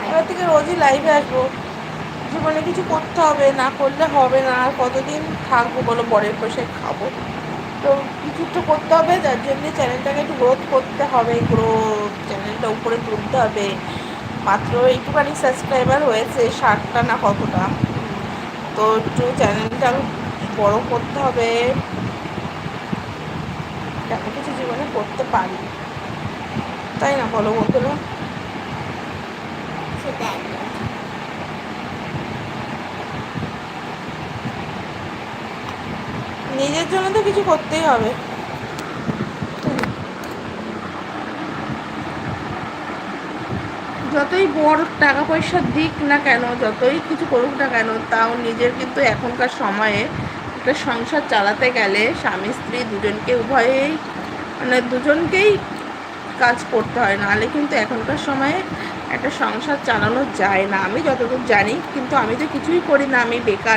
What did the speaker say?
এবার থেকে রোজই লাইভে আসবো। জীবনে কিছু করতে হবে, না করলে হবে না। আর কতদিন থাকবো বলো, বরের পয়সায় খাবো? তো কিছু তো করতে হবে, যার জন্য চ্যানেলটাকে একটু গ্রোথ করতে হবে, চ্যানেলটা উপরে তুলতে হবে। মাত্র একটুখানি সাবস্ক্রাইবার হয়েছে, 60টা না কতটা। তো একটু চ্যানেলটা বড় করতে হবে, যাতে কিছু জীবনে করতে পারি, তাই না বলো বন্ধুরা? নিজের জন্য তো কিছু করতেই হবে। যতই বড় টাকা পয়সা দিক না কেন, যতই কিছু করুক না কেন, তাও নিজের কিন্তু এখনকার সময়ে একটা সংসার চালাতে গেলে স্বামী স্ত্রী দুজনকে উভয়েই, মানে দুজনকেই কাজ করতে হয়, নাহলে কিন্তু এখনকার সময়ে একটা সংসার চালানো যায় না। আমি যতদূর জানি, কিন্তু আমি তো কিছুই করি না, আমি বেকার।